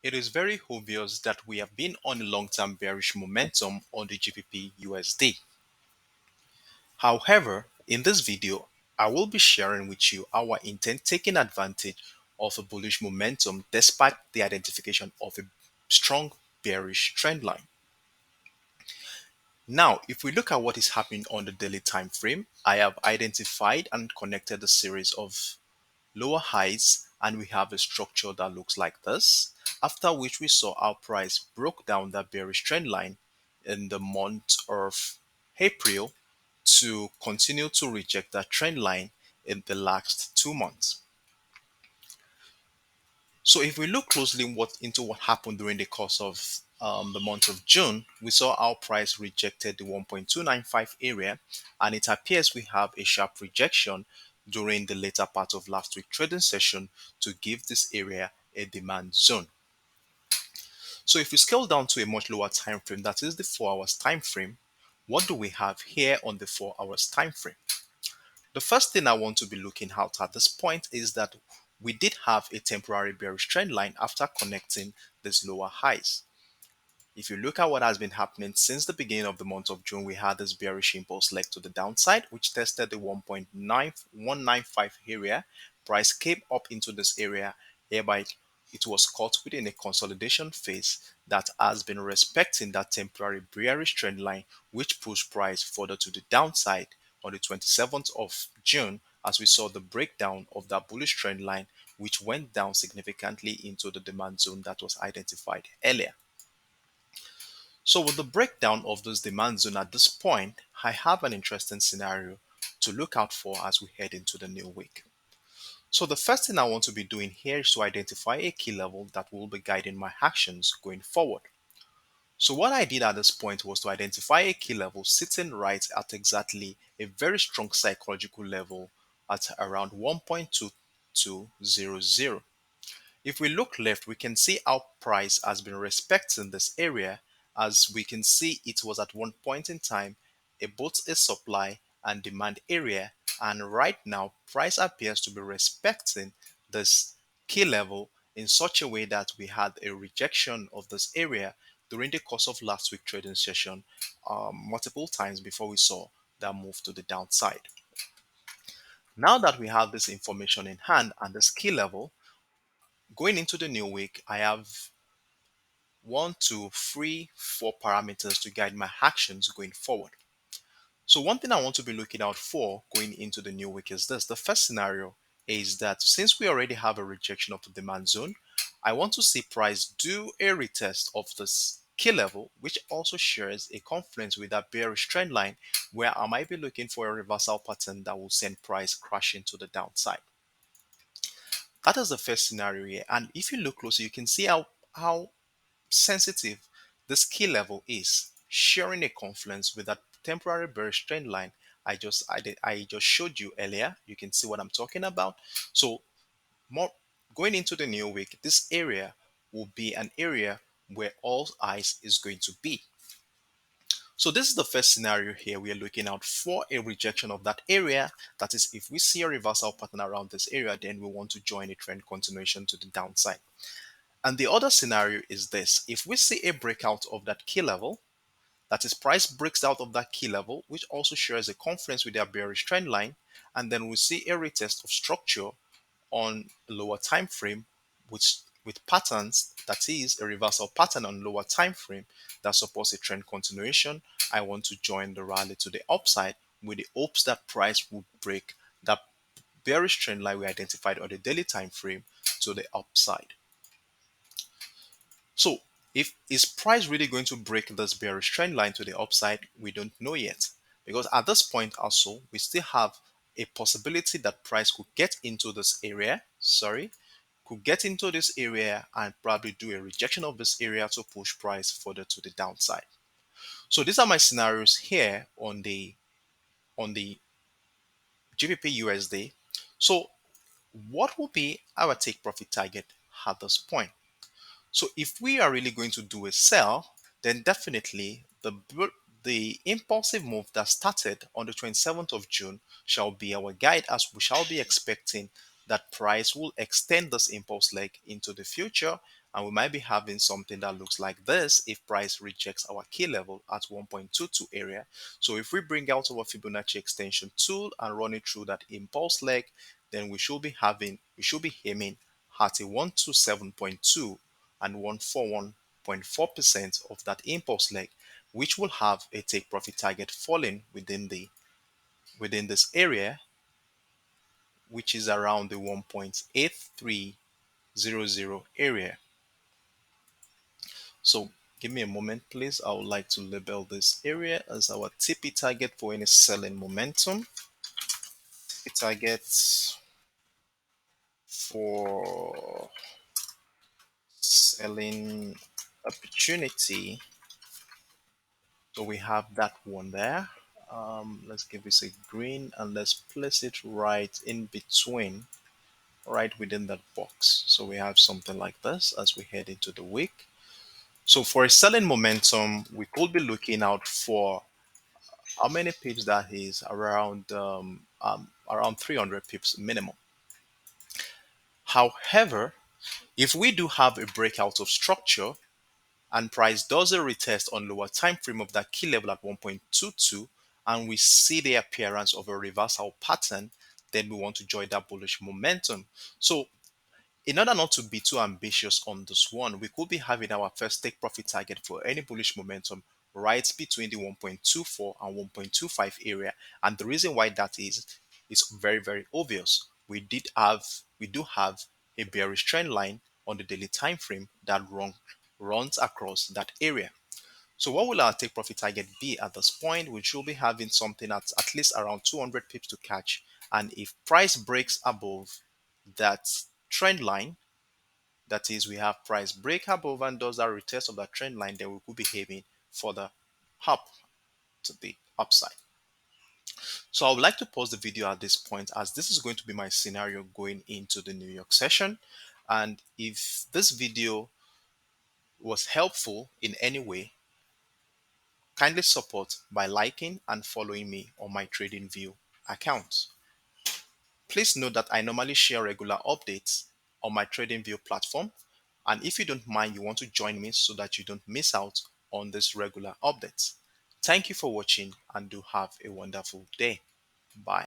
It is very obvious that we have been on a long-term bearish momentum on the GBPUSD. However, in this video, I will be sharing with you our intent taking advantage of a bullish momentum despite the identification of a strong bearish trend line. Now, if we look at what is happening on the daily time frame, I have identified and connected a series of lower highs, and we have a structure that looks like this, after which we saw our price broke down that bearish trend line in the month of April to continue to reject that trend line in the last 2 months. So if we look closely into what happened during the course of the month of June, we saw our price rejected the 1.295 area, and it appears we have a sharp rejection during the later part of last week trading session to give this area a demand zone. So if we scale down to a much lower time frame, that is the 4 hours time frame, what do we have here on the 4 hours time frame? The first thing I want to be looking out at this point is that we did have a temporary bearish trend line after connecting these lower highs. If you look at what has been happening since the beginning of the month of June, we had this bearish impulse leg to the downside, which tested the 1.9195 area. Price came up into this area, hereby it was caught within a consolidation phase that has been respecting that temporary bearish trend line, which pushed price further to the downside on the 27th of June, as we saw the breakdown of that bullish trend line, which went down significantly into the demand zone that was identified earlier. So with the breakdown of this demand zone at this point, I have an interesting scenario to look out for as we head into the new week. So the first thing I want to be doing here is to identify a key level that will be guiding my actions going forward. So what I did at this point was to identify a key level sitting right at exactly a very strong psychological level at around 1.2200. If we look left, we can see our price has been respecting this area, as we can see it was at one point in time both a supply and demand area, and right now price appears to be respecting this key level in such a way that we had a rejection of this area during the course of last week trading session multiple times before we saw that move to the downside. Now that we have this information in hand and this key level, going into the new week, I have 4 parameters to guide my actions going forward. So one thing I want to be looking out for going into the new week is this. The first scenario is that since we already have a rejection of the demand zone, I want to see price do a retest of this key level, which also shares a confluence with that bearish trend line, where I might be looking for a reversal pattern that will send price crashing to the downside. That is the first scenario here. And if you look closely, you can see how sensitive this key level is, sharing a confluence with that temporary bearish trend line I just showed you earlier. You can see what I'm talking about. So more going into the new week, this area will be an area where all eyes is going to be. So this is the first scenario here. We are looking out for a rejection of that area. That is, if we see a reversal pattern around this area, then we want to join a trend continuation to the downside. And the other scenario is this. If we see a breakout of that key level, that is, price breaks out of that key level, which also shares a confluence with their bearish trend line, and then we see a retest of structure on a lower time frame, which with patterns, that is a reversal pattern on lower time frame that supports a trend continuation, I want to join the rally to the upside with the hopes that price will break that bearish trend line we identified on the daily time frame to the upside. So if is price really going to break this bearish trend line to the upside, we don't know yet, because at this point also we still have a possibility that price could get into this area, could get into this area and probably do a rejection of this area to push price further to the downside. So these are my scenarios here on the GBP USD. So what will be our take profit target at this point? So if we are really going to do a sell, then definitely the impulsive move that started on the 27th of June shall be our guide, as we shall be expecting that price will extend this impulse leg into the future, and we might be having something that looks like this if price rejects our key level at 1.22 area. So if we bring out our Fibonacci extension tool and run it through that impulse leg, then we should be aiming at a 127.2 and 141.4% of that impulse leg, which will have a take profit target falling within this area, which is around the 1.8300 area. So give me a moment, please. I would like to label this area as our TP target for any selling momentum. TP targets for selling opportunity. So we have that one there. Let's give this a green and let's place it right in between, right within that box. So we have something like this as we head into the week. So for a selling momentum, we could be looking out for how many pips that is around 300 pips minimum. However, if we do have a breakout of structure and price does a retest on lower time frame of that key level at 1.22 and we see the appearance of a reversal pattern, then we want to join that bullish momentum. So in order not to be too ambitious on this one, we could be having our first take profit target for any bullish momentum right between the 1.24 and 1.25 area. And the reason why that is very, very obvious. We do have a bearish trend line on the daily time frame that runs across that area. So what will our take profit target be at this point? We should be having something at least around 200 pips to catch. And if price breaks above that trend line, that is, we have price break above and does that retest of that trend line, then we could be aiming further up to the upside. So I would like to pause the video at this point as this is going to be my scenario going into the New York session. And if this video was helpful in any way, kindly support by liking and following me on my TradingView account. Please note that I normally share regular updates on my TradingView platform, and if you don't mind, you want to join me so that you don't miss out on these regular updates. Thank you for watching and do have a wonderful day. Bye.